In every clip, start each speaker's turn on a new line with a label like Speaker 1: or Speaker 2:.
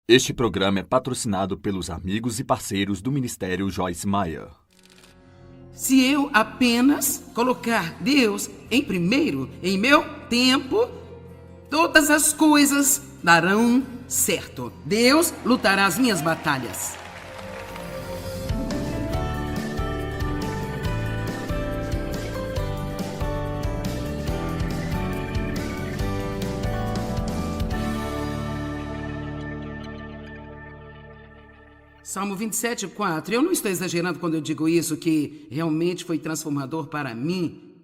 Speaker 1: Este programa é patrocinado pelos amigos e parceiros do Ministério Joyce Meyer.
Speaker 2: Se eu apenas colocar Deus em primeiro em meu tempo, todas as coisas darão certo. Deus lutará as minhas batalhas. Salmo 27:4. Eu não estou exagerando quando eu digo isso, que realmente foi transformador para mim.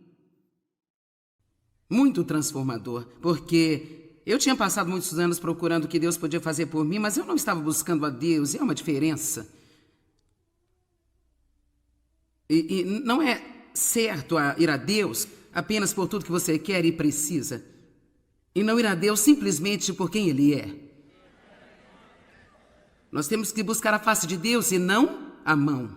Speaker 2: Muito transformador, porque eu tinha passado muitos anos procurando o que Deus podia fazer por mim, mas eu não estava buscando a Deus, e é uma diferença. E não é certo ir a Deus apenas por tudo que você quer e precisa, e não ir a Deus simplesmente por quem Ele é. Nós temos que buscar a face de Deus e não a mão.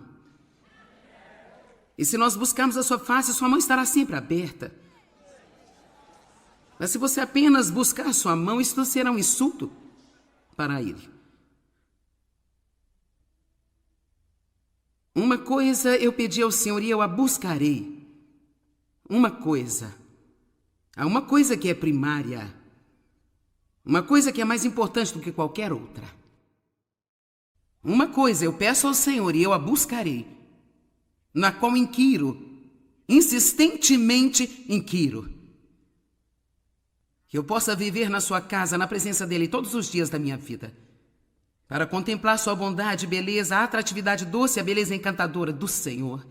Speaker 2: E se nós buscarmos a sua face, sua mão estará sempre aberta. Mas se você apenas buscar a sua mão, isso será um insulto para Ele. Uma coisa eu pedi ao Senhor e eu a buscarei. Uma coisa. Há uma coisa que é primária. Uma coisa que é mais importante do que qualquer outra. Uma coisa eu peço ao Senhor e eu a buscarei, na qual inquiro, insistentemente inquiro. Que eu possa viver na sua casa, na presença dEle todos os dias da minha vida, para contemplar sua bondade, beleza, a atratividade doce, a beleza encantadora do Senhor.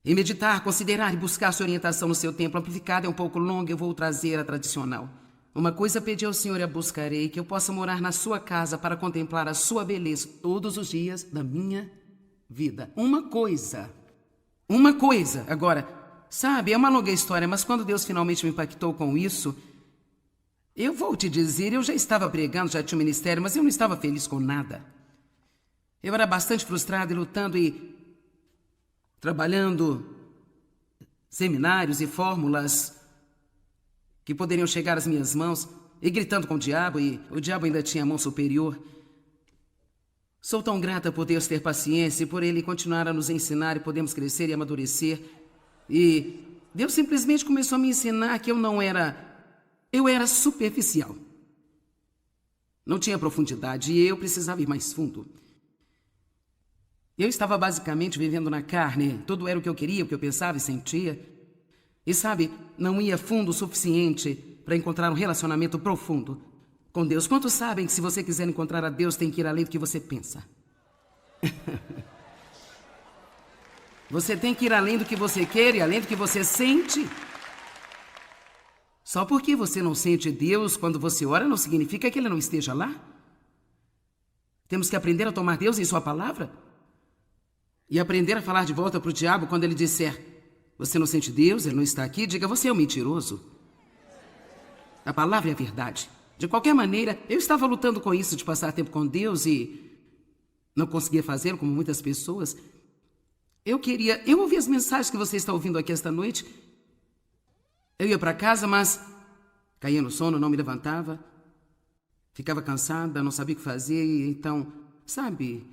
Speaker 2: E meditar, considerar e buscar sua orientação no seu tempo. Amplificada é um pouco longa, eu vou trazer a tradicional. Uma coisa pedi ao Senhor e a buscarei, que eu possa morar na sua casa para contemplar a sua beleza todos os dias da minha vida. Uma coisa. Agora, sabe, é uma longa história, mas quando Deus finalmente me impactou com isso, eu vou te dizer, eu já estava pregando, já tinha um ministério, mas eu não estava feliz com nada. Eu era bastante frustrado e lutando e trabalhando seminários e fórmulas que poderiam chegar às minhas mãos, e gritando com o diabo, e o diabo ainda tinha a mão superior. Sou tão grata por Deus ter paciência e por Ele continuar a nos ensinar e podemos crescer e amadurecer. E Deus simplesmente começou a me ensinar que eu era superficial. Não tinha profundidade e eu precisava ir mais fundo. Eu estava basicamente vivendo na carne, tudo era o que eu queria, o que eu pensava e sentia. E sabe, não ia fundo o suficiente para encontrar um relacionamento profundo com Deus. Quantos sabem que se você quiser encontrar a Deus, tem que ir além do que você pensa? Você tem que ir além do que você quer e além do que você sente. Só porque você não sente Deus quando você ora, não significa que Ele não esteja lá. Temos que aprender a tomar Deus em sua palavra e aprender a falar de volta para o diabo quando ele disser: você não sente Deus, Ele não está aqui, diga: você é um mentiroso. A palavra é a verdade. De qualquer maneira, eu estava lutando com isso de passar tempo com Deus e não conseguia fazê-lo como muitas pessoas. Eu ouvi as mensagens que você está ouvindo aqui esta noite. Eu ia para casa, mas caía no sono, não me levantava. Ficava cansada, não sabia o que fazer, e então, sabe,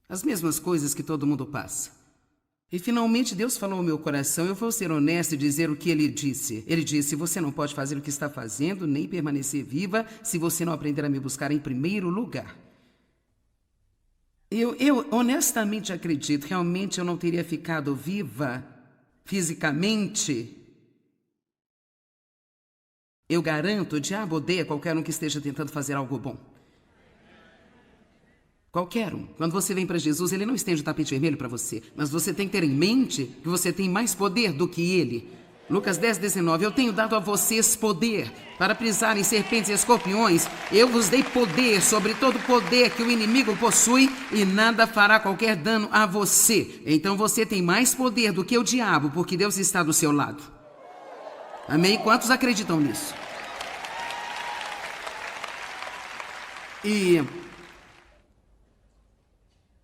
Speaker 2: as mesmas coisas que todo mundo passa. E finalmente Deus falou ao meu coração. Eu vou ser honesto e dizer o que Ele disse. Ele disse: você não pode fazer o que está fazendo, nem permanecer viva, se você não aprender a me buscar em primeiro lugar. Eu honestamente acredito, realmente eu não teria ficado viva fisicamente. Eu garanto, o diabo odeia qualquer um que esteja tentando fazer algo bom. Qualquer um. Quando você vem para Jesus, Ele não estende o tapete vermelho para você. Mas você tem que ter em mente que você tem mais poder do que Ele. Lucas 10:19. Eu tenho dado a vocês poder para pisar em serpentes e escorpiões. Eu vos dei poder sobre todo poder que o inimigo possui e nada fará qualquer dano a você. Então você tem mais poder do que o diabo, porque Deus está do seu lado. Amém? Quantos acreditam nisso? E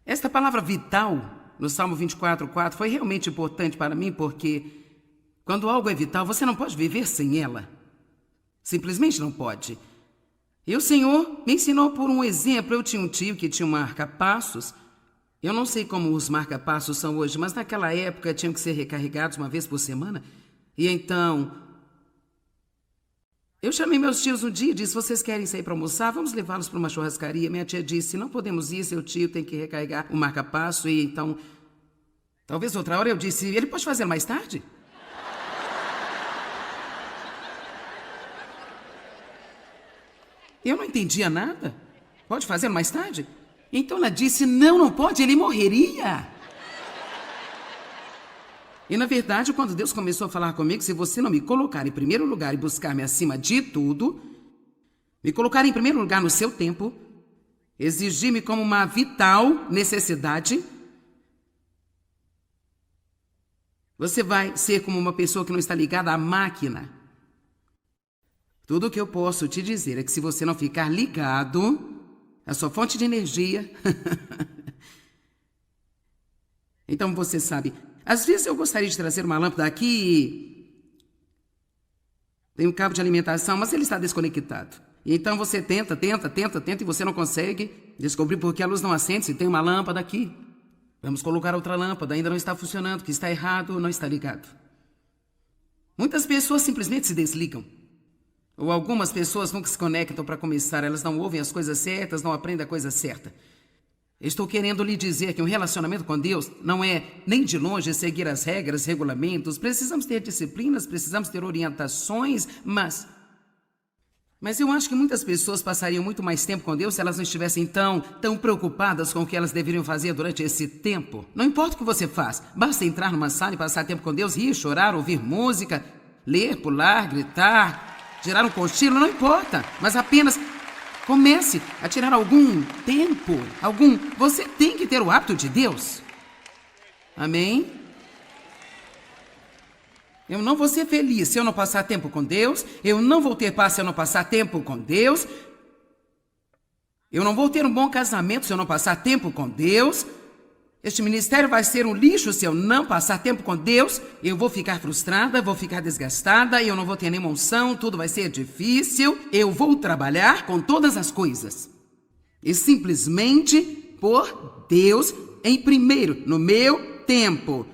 Speaker 2: esta palavra vital, no Salmo 24:4, foi realmente importante para mim, porque quando algo é vital, você não pode viver sem ela. Simplesmente não pode. E o Senhor me ensinou por um exemplo. Eu tinha um tio que tinha um marca-passos. Eu não sei como os marca-passos são hoje, mas naquela época tinham que ser recarregados uma vez por semana. E então, eu chamei meus tios um dia e disse: vocês querem sair para almoçar? Vamos levá-los para uma churrascaria. Minha tia disse: não podemos ir, seu tio tem que recarregar o marca-passo. E então, talvez outra hora. Eu disse: ele pode fazer mais tarde? Eu não entendia nada. Pode fazer mais tarde? Então ela disse: não pode, ele morreria. E na verdade, quando Deus começou a falar comigo: se você não me colocar em primeiro lugar e buscar-me acima de tudo, me colocar em primeiro lugar no seu tempo, exigir-me como uma vital necessidade, você vai ser como uma pessoa que não está ligada à máquina. Tudo o que eu posso te dizer é que se você não ficar ligado à sua fonte de energia... Então você sabe, às vezes eu gostaria de trazer uma lâmpada aqui e... tem um cabo de alimentação, mas ele está desconectado. E então você tenta e você não consegue descobrir por que a luz não acende se tem uma lâmpada aqui. Vamos colocar outra lâmpada, ainda não está funcionando, que está errado, não está ligado. Muitas pessoas simplesmente se desligam. Ou algumas pessoas nunca se conectam para começar, elas não ouvem as coisas certas, não aprendem a coisa certa. Estou querendo lhe dizer que um relacionamento com Deus não é nem de longe seguir as regras, regulamentos. Precisamos ter disciplinas, precisamos ter orientações, mas eu acho que muitas pessoas passariam muito mais tempo com Deus se elas não estivessem tão preocupadas com o que elas deveriam fazer durante esse tempo. Não importa o que você faz, basta entrar numa sala e passar tempo com Deus, rir, chorar, ouvir música, ler, pular, gritar... tirar um cochilo, não importa, mas apenas comece a tirar algum tempo, Você tem que ter o hábito de Deus. Amém? Eu não vou ser feliz se eu não passar tempo com Deus, eu não vou ter paz se eu não passar tempo com Deus, eu não vou ter um bom casamento se eu não passar tempo com Deus. Este ministério vai ser um lixo se eu não passar tempo com Deus. Eu vou ficar frustrada, vou ficar desgastada, eu não vou ter nenhuma unção, tudo vai ser difícil. Eu vou trabalhar com todas as coisas. E simplesmente por Deus em primeiro, no meu tempo.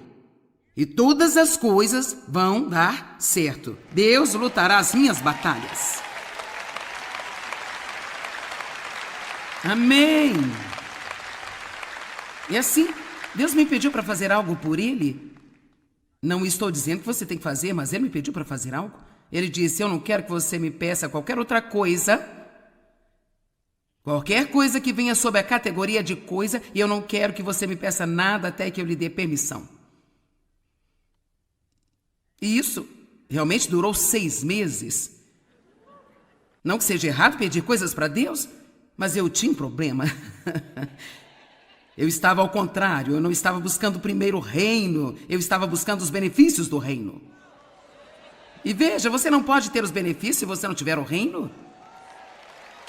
Speaker 2: E todas as coisas vão dar certo. Deus lutará as minhas batalhas. Amém. E assim, Deus me pediu para fazer algo por Ele. Não estou dizendo que você tem que fazer, mas Ele me pediu para fazer algo. Ele disse: eu não quero que você me peça qualquer outra coisa. Qualquer coisa que venha sob a categoria de coisa, e eu não quero que você me peça nada até que eu lhe dê permissão. E isso realmente durou 6 meses. Não que seja errado pedir coisas para Deus, mas eu tinha um problema. Eu estava ao contrário, eu não estava buscando primeiro o reino, eu estava buscando os benefícios do reino. E veja, você não pode ter os benefícios se você não tiver o reino.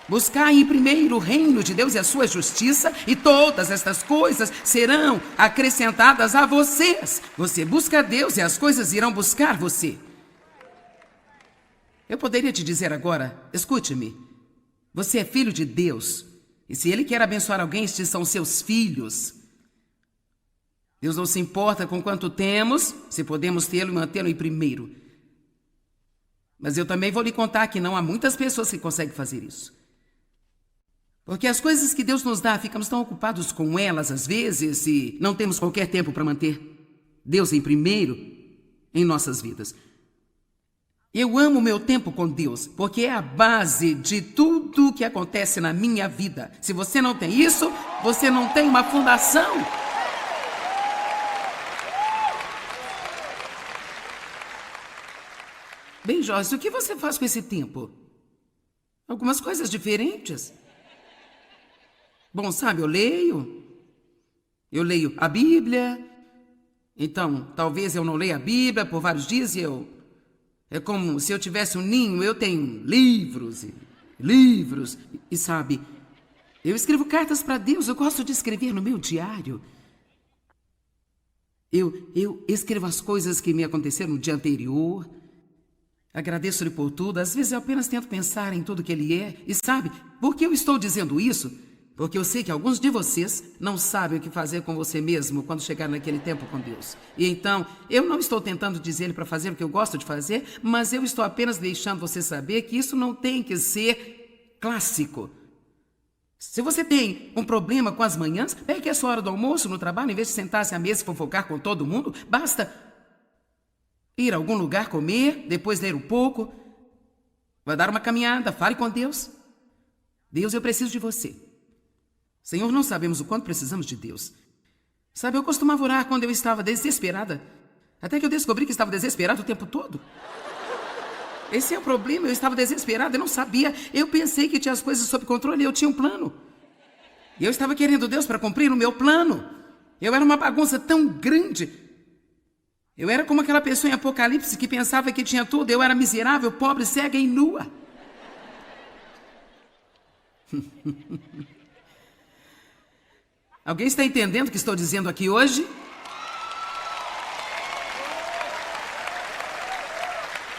Speaker 2: Buscar em primeiro o reino de Deus e a sua justiça, e todas estas coisas serão acrescentadas a vocês. Você busca Deus e as coisas irão buscar você. Eu poderia te dizer agora: escute-me, você é filho de Deus. E se Ele quer abençoar alguém, estes são seus filhos. Deus não se importa com quanto temos, se podemos tê-lo e mantê-lo em primeiro. Mas eu também vou lhe contar que não há muitas pessoas que conseguem fazer isso. Porque as coisas que Deus nos dá, ficamos tão ocupados com elas às vezes e não temos qualquer tempo para manter Deus em primeiro em nossas vidas. Eu amo o meu tempo com Deus, porque é a base de tudo que acontece na minha vida. Se você não tem isso, você não tem uma fundação. Bem, Joyce, o que você faz com esse tempo? Algumas coisas diferentes. Bom, sabe, eu leio a Bíblia. Então, talvez eu não leia a Bíblia por vários dias e é como se eu tivesse um ninho, eu tenho livros e livros. E sabe, eu escrevo cartas para Deus, eu gosto de escrever no meu diário. Eu escrevo as coisas que me aconteceram no dia anterior. Agradeço-lhe por tudo. Às vezes eu apenas tento pensar em tudo que ele é. E sabe, por que eu estou dizendo isso? Porque eu sei que alguns de vocês não sabem o que fazer com você mesmo quando chegar naquele tempo com Deus. E então, eu não estou tentando dizer para fazer o que eu gosto de fazer, mas eu estou apenas deixando você saber que isso não tem que ser clássico. Se você tem um problema com as manhãs, pegue a sua hora do almoço no trabalho, em vez de sentar-se à mesa e fofocar com todo mundo, basta ir a algum lugar comer, depois ler um pouco, vai dar uma caminhada, fale com Deus. Deus, eu preciso de você. Senhor, não sabemos o quanto precisamos de Deus. Sabe, eu costumava orar quando eu estava desesperada, até que eu descobri que estava desesperado o tempo todo. Esse é o problema, eu estava desesperada, eu não sabia. Eu pensei que tinha as coisas sob controle e eu tinha um plano. E eu estava querendo Deus para cumprir o meu plano. Eu era uma bagunça tão grande. Eu era como aquela pessoa em Apocalipse que pensava que tinha tudo. Eu era miserável, pobre, cega e nua. Alguém está entendendo o que estou dizendo aqui hoje?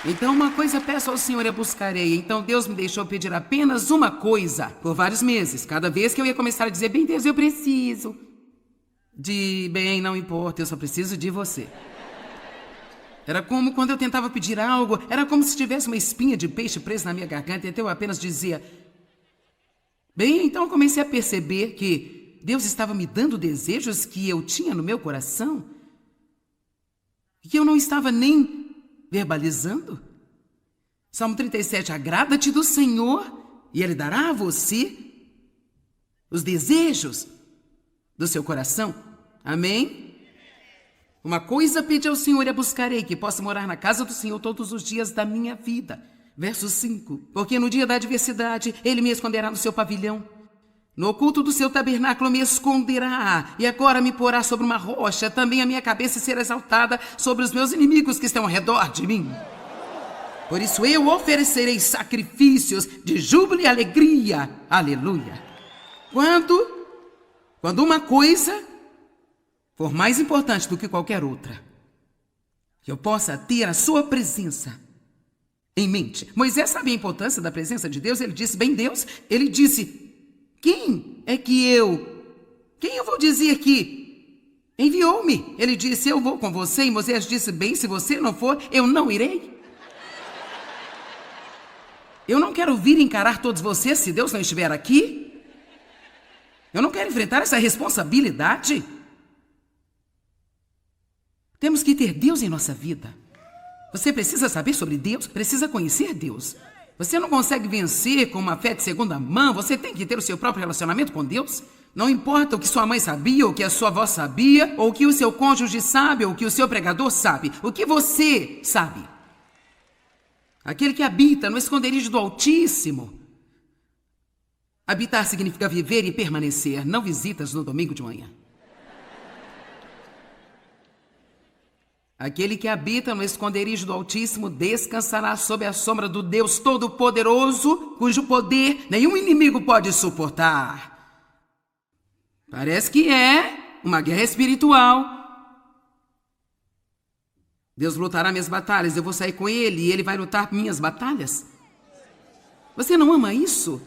Speaker 2: Então uma coisa peço ao Senhor e a buscarei. Então Deus me deixou pedir apenas uma coisa por vários meses. Cada vez que eu ia começar a dizer, bem, Deus, eu preciso de, bem, não importa, eu só preciso de você. Era como quando eu tentava pedir algo, era como se tivesse uma espinha de peixe presa na minha garganta, então eu apenas dizia, bem, então eu comecei a perceber que Deus estava me dando desejos que eu tinha no meu coração, que eu não estava nem verbalizando. Salmo 37, agrada-te do Senhor e Ele dará a você os desejos do seu coração. Amém? Uma coisa pedi ao Senhor e a buscarei, que possa morar na casa do Senhor todos os dias da minha vida. Verso 5, porque no dia da adversidade Ele me esconderá no seu pavilhão. No oculto do seu tabernáculo me esconderá, e agora me porá sobre uma rocha, também a minha cabeça será exaltada sobre os meus inimigos que estão ao redor de mim. Por isso eu oferecerei sacrifícios de júbilo e alegria. Aleluia. Quando uma coisa for mais importante do que qualquer outra, que eu possa ter a sua presença em mente. Moisés sabia a importância da presença de Deus. Ele disse, bem, Deus, ele disse, quem eu vou dizer que enviou-me? Ele disse, eu vou com você. E Moisés disse, bem, se você não for, eu não irei. Eu não quero vir encarar todos vocês se Deus não estiver aqui. Eu não quero enfrentar essa responsabilidade. Temos que ter Deus em nossa vida. Você precisa saber sobre Deus, precisa conhecer Deus. Você não consegue vencer com uma fé de segunda mão, você tem que ter o seu próprio relacionamento com Deus. Não importa o que sua mãe sabia, ou o que a sua avó sabia, ou o que o seu cônjuge sabe, ou o que o seu pregador sabe. O que você sabe? Aquele que habita no esconderijo do Altíssimo. Habitar significa viver e permanecer, não visitas no domingo de manhã. Aquele que habita no esconderijo do Altíssimo descansará sob a sombra do Deus Todo-Poderoso, cujo poder nenhum inimigo pode suportar. Parece que é uma guerra espiritual. Deus lutará minhas batalhas, eu vou sair com Ele e Ele vai lutar minhas batalhas. Você não ama isso?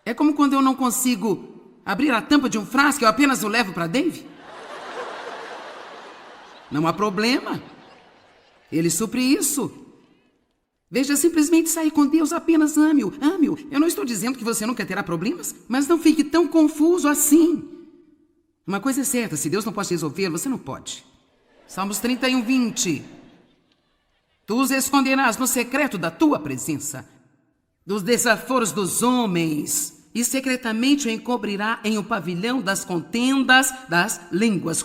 Speaker 2: É como quando eu não consigo abrir a tampa de um frasco, eu apenas o levo para Dave. Não há problema. Ele supre isso. Veja, simplesmente sair com Deus, apenas ame-o. Ame-o. Eu não estou dizendo que você nunca terá problemas, mas não fique tão confuso assim. Uma coisa é certa, se Deus não pode resolver, você não pode. Salmos 31, 20. Tu os esconderás no secreto da tua presença, dos desaforos dos homens, e secretamente o encobrirá em o pavilhão das contendas das línguas.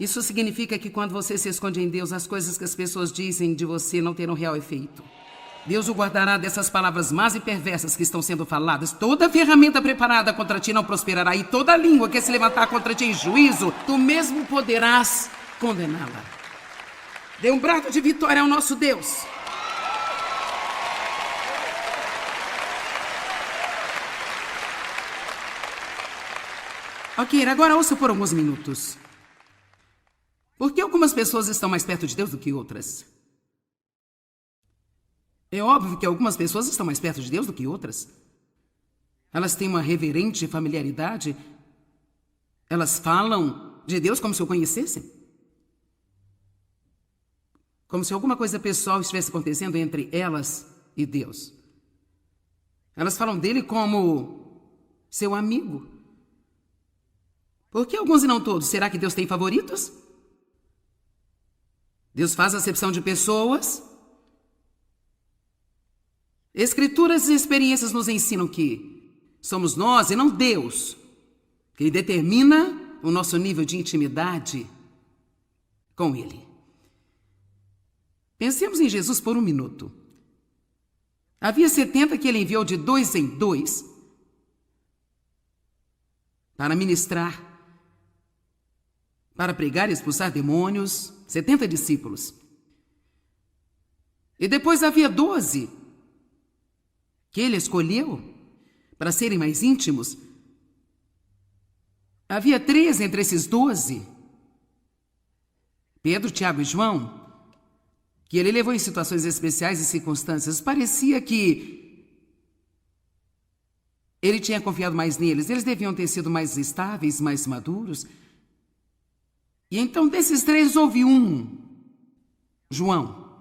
Speaker 2: Isso significa que quando você se esconde em Deus, as coisas que as pessoas dizem de você não terão real efeito. Deus o guardará dessas palavras más e perversas que estão sendo faladas. Toda ferramenta preparada contra ti não prosperará, e toda língua que se levantar contra ti em juízo, tu mesmo poderás condená-la. Dê um brado de vitória ao nosso Deus. Ok, agora ouça por alguns minutos. Por que algumas pessoas estão mais perto de Deus do que outras? É óbvio que algumas pessoas estão mais perto de Deus do que outras. Elas têm uma reverente familiaridade. Elas falam de Deus como se o conhecessem. Como se alguma coisa pessoal estivesse acontecendo entre elas e Deus. Elas falam dele como seu amigo. Por que alguns e não todos? Será que Deus tem favoritos? Deus faz acepção de pessoas? Escrituras e experiências nos ensinam que somos nós e não Deus que determina o nosso nível de intimidade com Ele. Pensemos em Jesus por um minuto. Havia 70 que Ele enviou de 2 em 2 para ministrar, para pregar e expulsar demônios, 70 discípulos. E depois havia 12 que Ele escolheu para serem mais íntimos. Havia 3 entre esses 12, Pedro, Tiago e João, que Ele levou em situações especiais e circunstâncias. Parecia que Ele tinha confiado mais neles. Eles deviam ter sido mais estáveis, mais maduros. E então desses 3 houve um, João.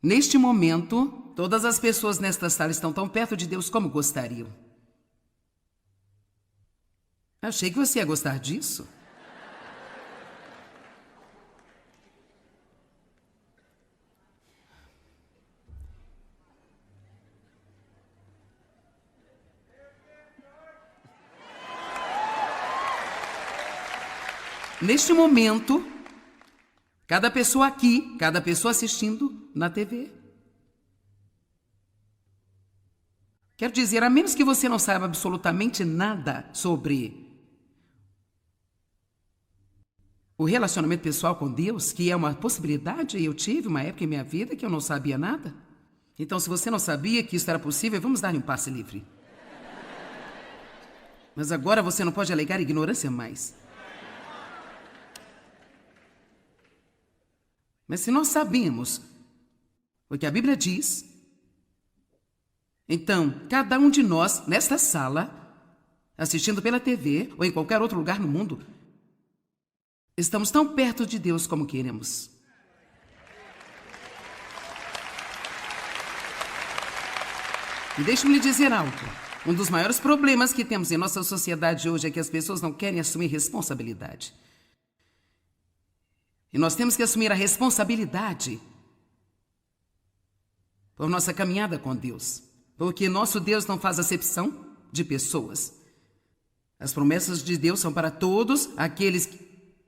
Speaker 2: Neste momento, todas as pessoas nesta sala estão tão perto de Deus como gostariam. Achei que você ia gostar disso. Neste momento, cada pessoa aqui, cada pessoa assistindo na TV. Quero dizer, a menos que você não saiba absolutamente nada sobre o relacionamento pessoal com Deus, que é uma possibilidade, eu tive uma época em minha vida que eu não sabia nada. Então, se você não sabia que isso era possível, vamos dar-lhe um passe livre. Mas agora você não pode alegar ignorância mais. Mas se nós sabemos o que a Bíblia diz, então, cada um de nós, nesta sala, assistindo pela TV ou em qualquer outro lugar no mundo, estamos tão perto de Deus como queremos. E deixe-me lhe dizer algo. Um dos maiores problemas que temos em nossa sociedade hoje é que as pessoas não querem assumir responsabilidade. E nós temos que assumir a responsabilidade por nossa caminhada com Deus. Porque nosso Deus não faz acepção de pessoas. As promessas de Deus são para todos aqueles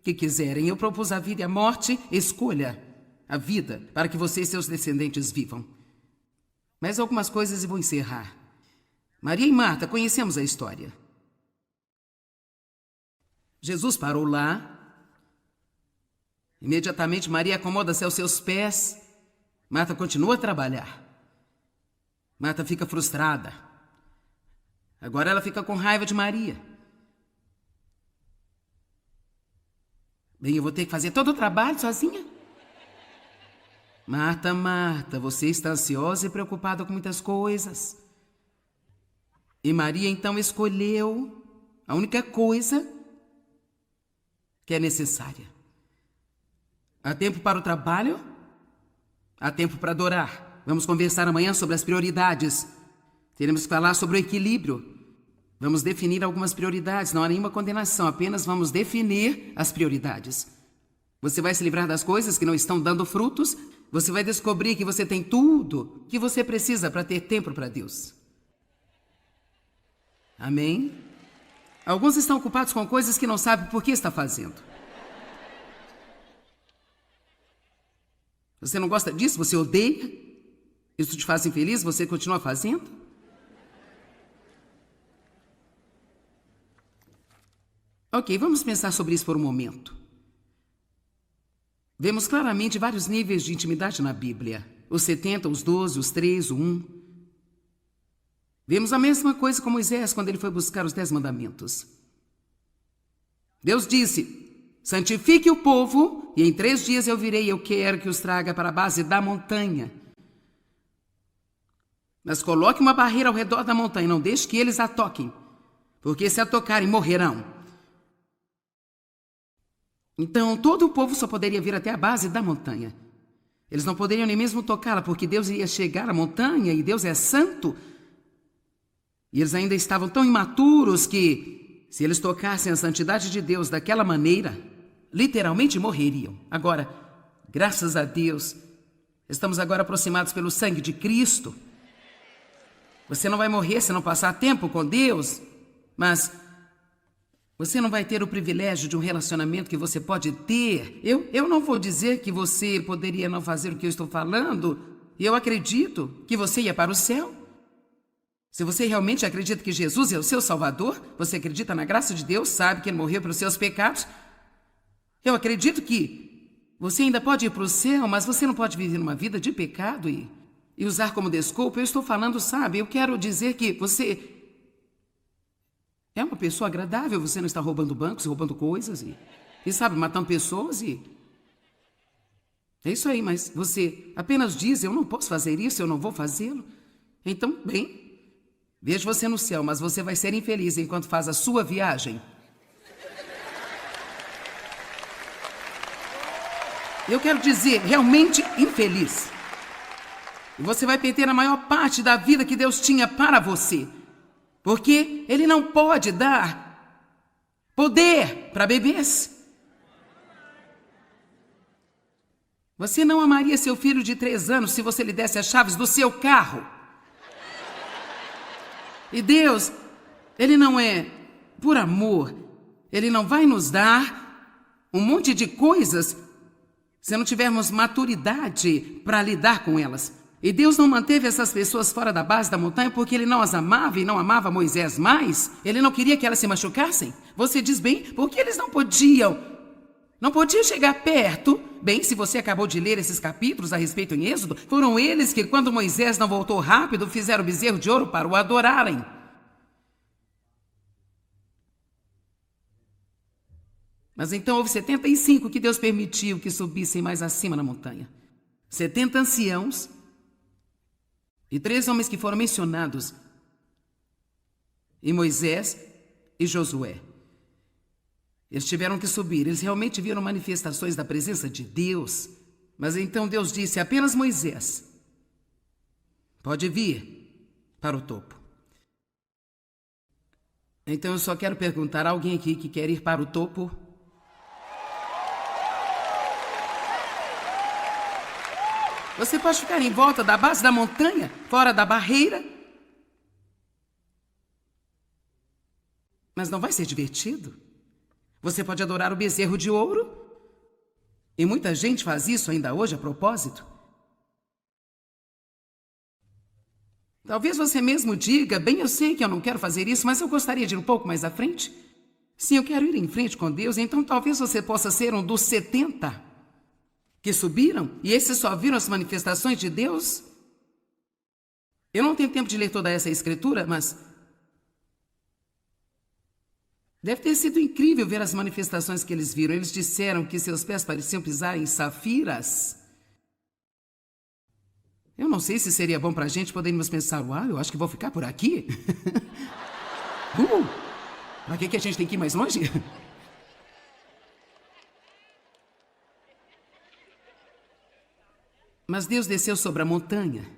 Speaker 2: que quiserem. Eu propus a vida e a morte, escolha a vida para que você e seus descendentes vivam. Mas algumas coisas eu vou encerrar. Maria e Marta, conhecemos a história. Jesus parou lá. Imediatamente Maria acomoda-se aos seus pés. Marta continua a trabalhar. Marta fica frustrada. Agora ela fica com raiva de Maria. Bem, eu vou ter que fazer todo o trabalho sozinha? Marta, Marta, você está ansiosa e preocupada com muitas coisas. E Maria então escolheu a única coisa que é necessária. Há tempo para o trabalho, há tempo para adorar. Vamos conversar amanhã sobre as prioridades. Teremos que falar sobre o equilíbrio. Vamos definir algumas prioridades. Não há nenhuma condenação, apenas vamos definir as prioridades. Você vai se livrar das coisas que não estão dando frutos. Você vai descobrir que você tem tudo que você precisa para ter tempo para Deus. Amém? Alguns estão ocupados com coisas que não sabem por que está fazendo. Você não gosta disso? Você odeia? Isso te faz infeliz? Você continua fazendo? Ok, vamos pensar sobre isso por um momento. Vemos claramente vários níveis de intimidade na Bíblia. Os 70, os 12, os 3, o 1. Vemos a mesma coisa com Moisés quando ele foi buscar os 10 mandamentos. Deus disse: Santifique o povo, e em 3 dias eu virei e eu quero que os traga para a base da montanha. Mas coloque uma barreira ao redor da montanha, não deixe que eles a toquem, porque se a tocarem, morrerão. Então, todo o povo só poderia vir até a base da montanha. Eles não poderiam nem mesmo tocá-la, porque Deus iria chegar à montanha, e Deus é santo. E eles ainda estavam tão imaturos que, se eles tocassem a santidade de Deus daquela maneira, literalmente morreriam. Agora, graças a Deus, estamos agora aproximados pelo sangue de Cristo. Você não vai morrer se não passar tempo com Deus, mas você não vai ter o privilégio de um relacionamento que você pode ter. Eu não vou dizer que você poderia não fazer o que eu estou falando. Eu acredito que você ia para o céu. Se você realmente acredita que Jesus é o seu Salvador, você acredita na graça de Deus, sabe que Ele morreu pelos seus pecados, eu acredito que você ainda pode ir para o céu, mas você não pode viver uma vida de pecado e usar como desculpa. Eu estou falando, sabe, eu quero dizer que você é uma pessoa agradável, você não está roubando bancos, roubando coisas e sabe, matando pessoas e... É isso aí, mas você apenas diz, eu não posso fazer isso, eu não vou fazê-lo. Então, bem, vejo você no céu, mas você vai ser infeliz enquanto faz a sua viagem. Eu quero dizer, realmente infeliz. E você vai perder a maior parte da vida que Deus tinha para você. Porque Ele não pode dar poder para bebês. Você não amaria seu filho de 3 anos se você lhe desse as chaves do seu carro. E Deus, Ele não é por amor. Ele não vai nos dar um monte de coisas se não tivermos maturidade para lidar com elas. E Deus não manteve essas pessoas fora da base da montanha porque Ele não as amava e não amava Moisés mais. Ele não queria que elas se machucassem. Você diz bem, porque eles não podiam chegar perto. Bem, se você acabou de ler esses capítulos a respeito em Êxodo, foram eles que, quando Moisés não voltou rápido, fizeram o bezerro de ouro para o adorarem. Mas então houve 75 que Deus permitiu que subissem mais acima na montanha. 70 anciãos e 3 homens que foram mencionados em Moisés e Josué. Eles tiveram que subir, eles realmente viram manifestações da presença de Deus. Mas então Deus disse, apenas Moisés pode vir para o topo. Então eu só quero perguntar a alguém aqui que quer ir para o topo. Você pode ficar em volta da base da montanha, fora da barreira. Mas não vai ser divertido. Você pode adorar o bezerro de ouro. E muita gente faz isso ainda hoje a propósito. Talvez você mesmo diga, bem, eu sei que eu não quero fazer isso, mas eu gostaria de ir um pouco mais à frente. Sim, eu quero ir em frente com Deus, então talvez você possa ser um dos 70 que subiram, e esses só viram as manifestações de Deus. Eu não tenho tempo de ler toda essa escritura, mas deve ter sido incrível ver as manifestações que eles viram. Eles disseram que seus pés pareciam pisar em safiras. Eu não sei se seria bom para a gente podermos pensar, uau, eu acho que vou ficar por aqui. Para que a gente tem que ir mais longe? Mas Deus desceu sobre a montanha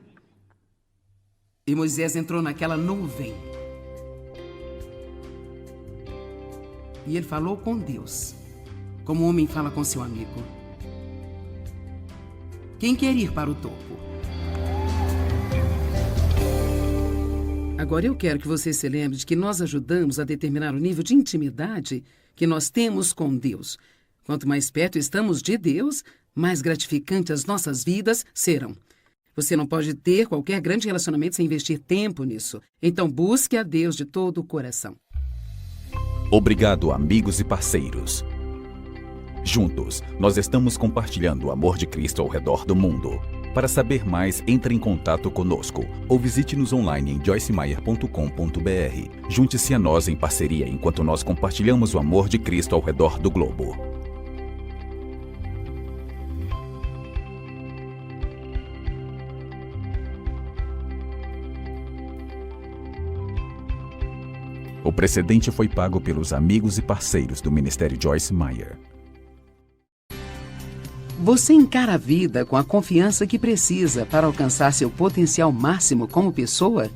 Speaker 2: e Moisés entrou naquela nuvem. E ele falou com Deus, como um homem fala com seu amigo. Quem quer ir para o topo? Agora eu quero que você se lembre de que nós ajudamos a determinar o nível de intimidade que nós temos com Deus. Quanto mais perto estamos de Deus, mais gratificantes as nossas vidas serão. Você não pode ter qualquer grande relacionamento sem investir tempo nisso. Então busque a Deus de todo o coração.
Speaker 3: Obrigado, amigos e parceiros. Juntos, nós estamos compartilhando o amor de Cristo ao redor do mundo. Para saber mais, entre em contato conosco ou visite-nos online em joycemeyer.com.br. Junte-se a nós em parceria enquanto nós compartilhamos o amor de Cristo ao redor do globo. O precedente foi pago pelos amigos e parceiros do Ministério Joyce Meyer.
Speaker 2: Você encara a vida com a confiança que precisa para alcançar seu potencial máximo como pessoa?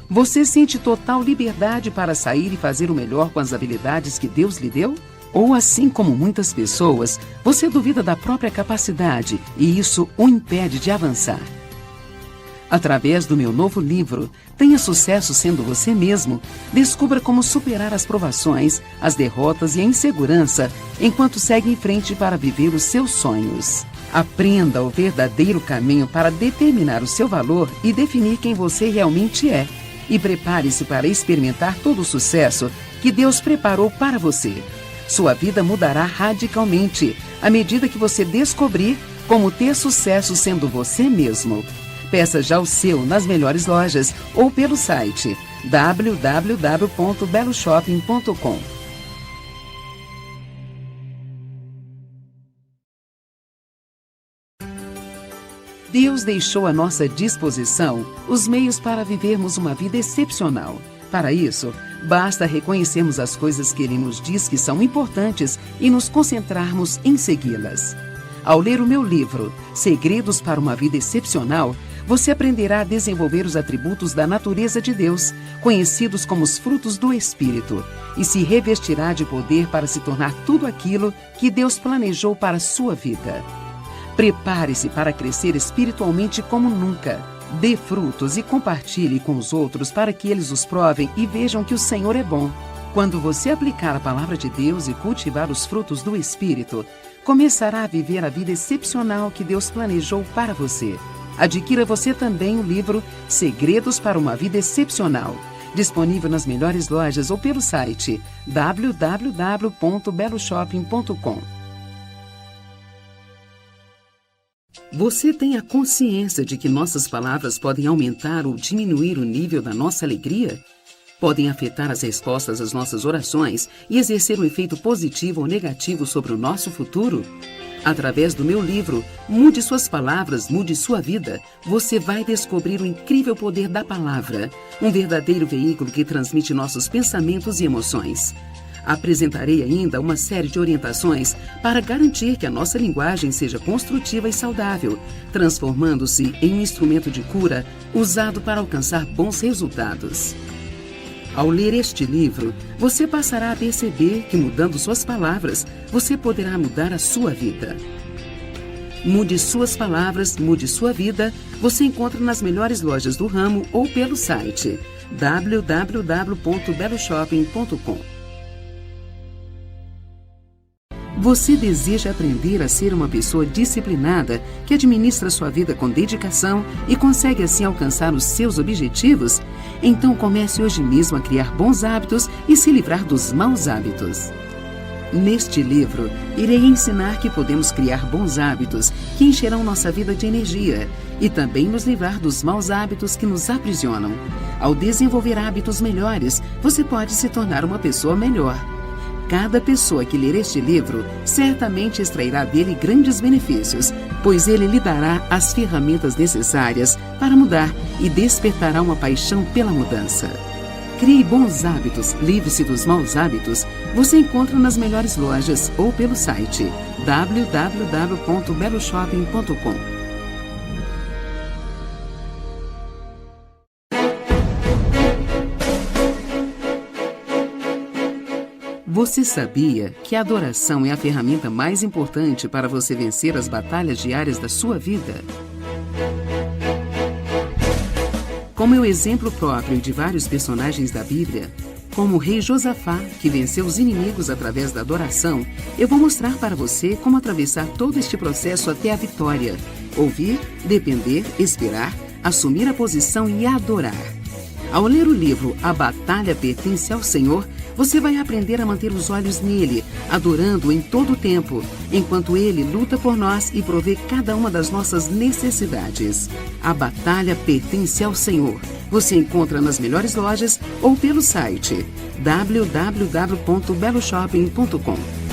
Speaker 2: Você sente total liberdade para sair e fazer o melhor com as habilidades que Deus lhe deu? Ou, assim como muitas pessoas, você duvida da própria capacidade e isso o impede de avançar? Através do meu novo livro, Tenha Sucesso Sendo Você Mesmo, descubra como superar as provações, as derrotas e a insegurança, enquanto segue em frente para viver os seus sonhos. Aprenda o verdadeiro caminho para determinar o seu valor e definir quem você realmente é. E prepare-se para experimentar todo o sucesso que Deus preparou para você. Sua vida mudará radicalmente à medida que você descobrir como ter sucesso sendo você mesmo. Peça já o seu nas melhores lojas ou pelo site www.beloshopping.com. Deus deixou à nossa disposição os meios para vivermos uma vida excepcional. Para isso, basta reconhecermos as coisas que Ele nos diz que são importantes e nos concentrarmos em segui-las. Ao ler o meu livro, Segredos para uma Vida Excepcional, você aprenderá a desenvolver os atributos da natureza de Deus, conhecidos como os frutos do Espírito, e se revestirá de poder para se tornar tudo aquilo que Deus planejou para a sua vida. Prepare-se para crescer espiritualmente como nunca. Dê frutos e compartilhe com os outros para que eles os provem e vejam que o Senhor é bom. Quando você aplicar a palavra de Deus e cultivar os frutos do Espírito, começará a viver a vida excepcional que Deus planejou para você. Adquira você também o livro Segredos para uma Vida Excepcional, disponível nas melhores lojas ou pelo site www.beloshopping.com. Você tem a consciência de que nossas palavras podem aumentar ou diminuir o nível da nossa alegria? Podem afetar as respostas às nossas orações e exercer um efeito positivo ou negativo sobre o nosso futuro? Através do meu livro, Mude Suas Palavras, Mude Sua Vida, você vai descobrir o incrível poder da palavra, um verdadeiro veículo que transmite nossos pensamentos e emoções. Apresentarei ainda uma série de orientações para garantir que a nossa linguagem seja construtiva e saudável, transformando-se em um instrumento de cura usado para alcançar bons resultados. Ao ler este livro, você passará a perceber que, mudando suas palavras, você poderá mudar a sua vida. Mude Suas Palavras, Mude Sua Vida, você encontra nas melhores lojas do ramo ou pelo site www.beloshopping.com. Você deseja aprender a ser uma pessoa disciplinada que administra sua vida com dedicação e consegue assim alcançar os seus objetivos? Então comece hoje mesmo a criar bons hábitos e se livrar dos maus hábitos. Neste livro, irei ensinar que podemos criar bons hábitos que encherão nossa vida de energia e também nos livrar dos maus hábitos que nos aprisionam. Ao desenvolver hábitos melhores, você pode se tornar uma pessoa melhor. Cada pessoa que ler este livro certamente extrairá dele grandes benefícios, pois ele lhe dará as ferramentas necessárias para mudar e despertará uma paixão pela mudança. Crie bons hábitos, livre-se dos maus hábitos. Você encontra nas melhores lojas ou pelo site www.beloshopping.com. Você sabia que a adoração é a ferramenta mais importante para você vencer as batalhas diárias da sua vida? Como é o exemplo próprio de vários personagens da Bíblia, como o rei Josafá, que venceu os inimigos através da adoração, eu vou mostrar para você como atravessar todo este processo até a vitória. Ouvir, depender, esperar, assumir a posição e adorar. Ao ler o livro A Batalha Pertence ao Senhor, você vai aprender a manter os olhos nele, adorando-o em todo o tempo, enquanto ele luta por nós e provê cada uma das nossas necessidades. A Batalha Pertence ao Senhor. Você encontra nas melhores lojas ou pelo site www.beloshopping.com.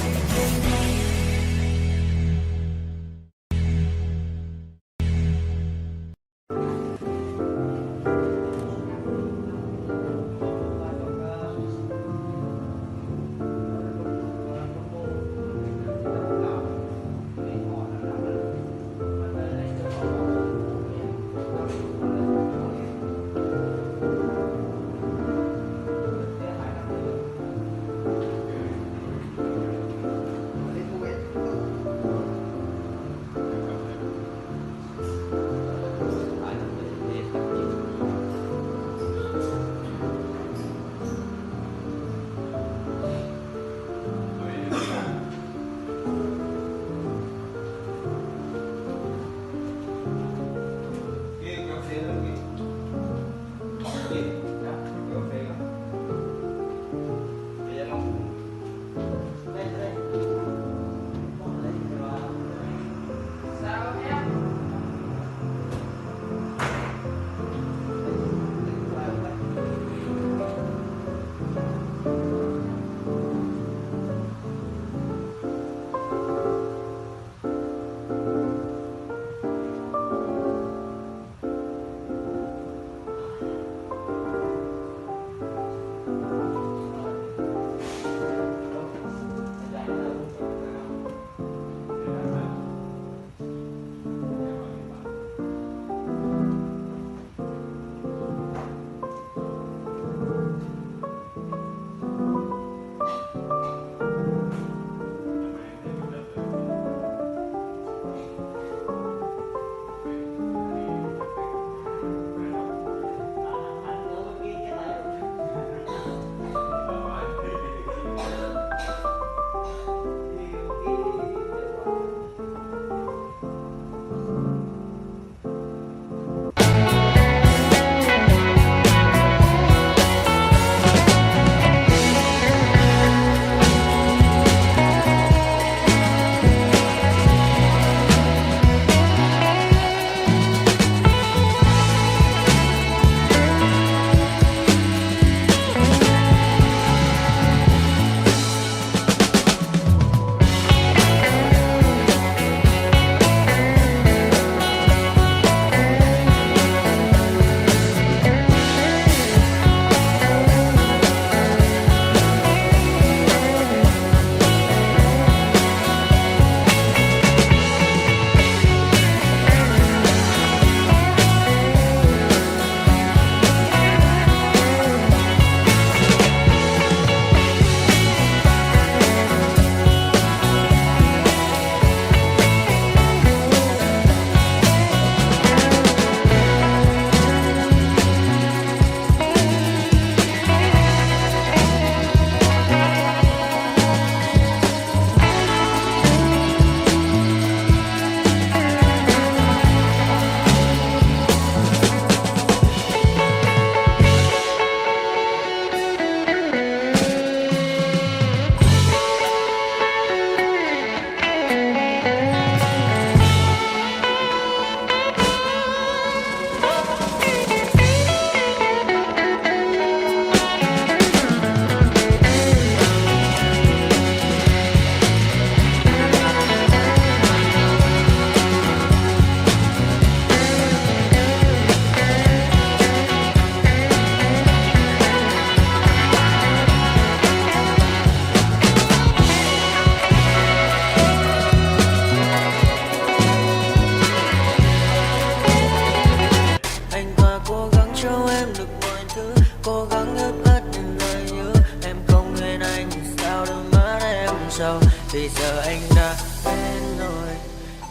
Speaker 4: sao bây giờ anh đã quen rồi.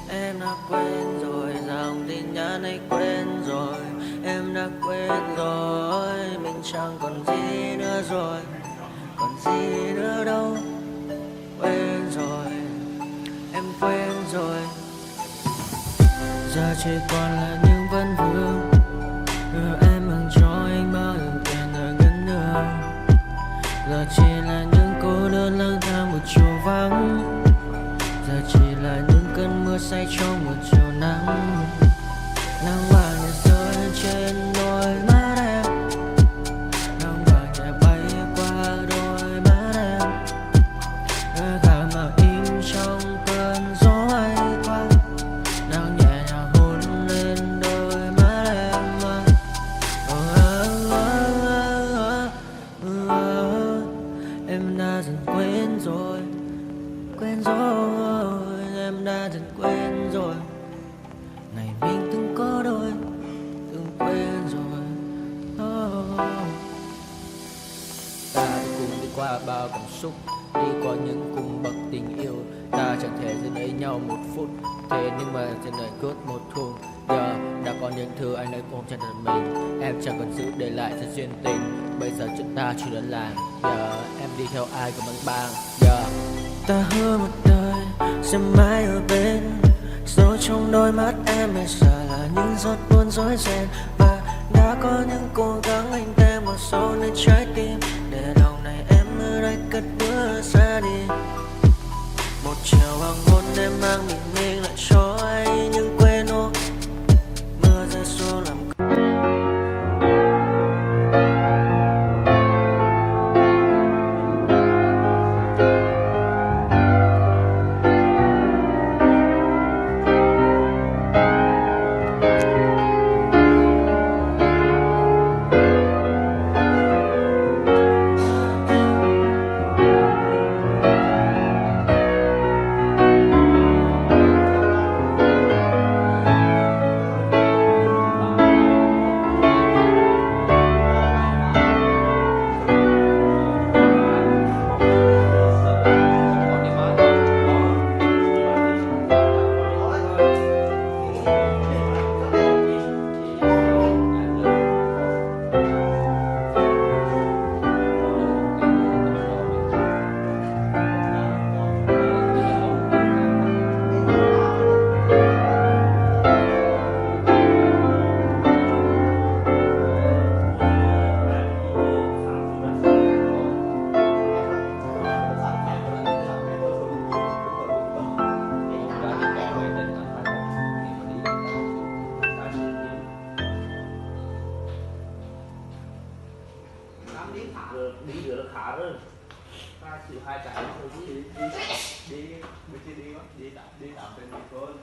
Speaker 4: Em đã quên rồi, dòng tin nhắn ấy quên rồi. Em đã quên rồi, mình chẳng còn gì nữa rồi. Còn gì nữa đâu, quên rồi, em quên rồi. Giờ chỉ còn là những vấn vương, đưa em mang cho anh bao điều kiện ở ngân đường. Giờ chỉ là những cô đơn lang thang một chiều vắng. Giờ chỉ là những cơn mưa say trong một chiều nắng. Nắng vàng nhẹ rơi trên đôi mắt em, nắng vàng nhẹ bay qua đôi mắt em. Nơi cả mà im trong cơn gió hay qua, nắng nhẹ nhàng hôn lên đôi mắt em. Em đã dần quên rồi, quên rồi, em đã dần quên rồi. Ngày mình từng có đôi, từng quên rồi. Ta đã cùng đi qua bao cảm xúc, đi qua những cung bậc tình yêu. Ta chẳng thể giữ lấy nhau một phút, thế nhưng mà trên đời cướp một thu. Giờ đã có những thứ anh ấy ôm trên đời mình, em chẳng còn giữ để lại cho duyên tình. Bây giờ chúng ta chỉ đơn làng, giờ em đi theo ai cũng bằng bang. Giờ ta hứa một đời sẽ mãi ở bên, rồi trong đôi mắt em bây giờ là những giọt buồn rối ren. Và đã có những cố gắng anh thêm một sâu nơi trái tim, để lòng này em ở đây cất bước ra đi. Một chiều hoàng hôn em mang bình minh lại cho anh những quên ô. Mưa rơi xuống làm
Speaker 5: đi được khá rồi. Ta chịu hai cái rồi đi tạm trên đi con.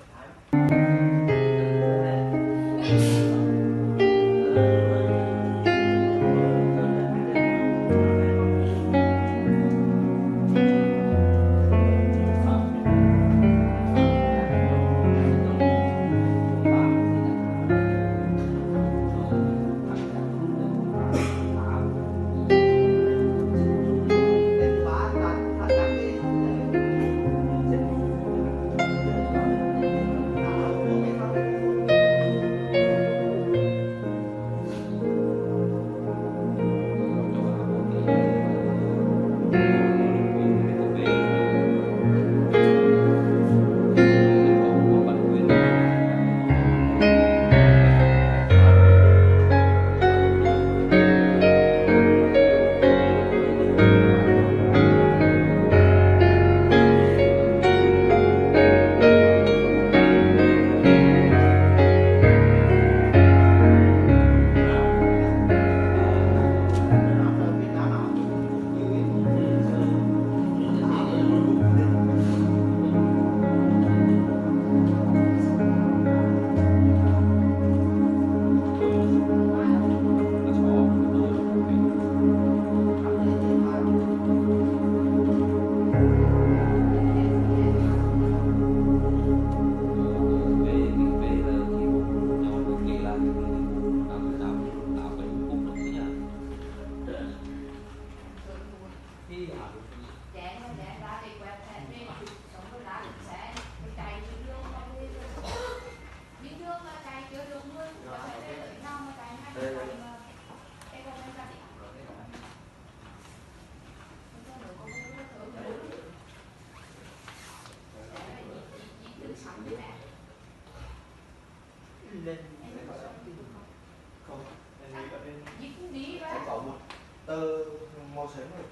Speaker 6: mau sớm rồi.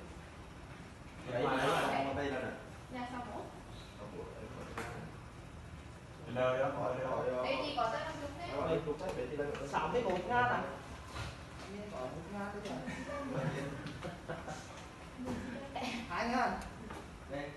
Speaker 6: Đấy mà vào đây là nè.
Speaker 7: Nhà sao bố?
Speaker 6: Nơi đó hỏi
Speaker 7: Đây thì có rất là đúng đấy.
Speaker 6: đây chụp cái về thì đây.
Speaker 5: 61 ngàn à?
Speaker 6: Hai ngàn. Đây.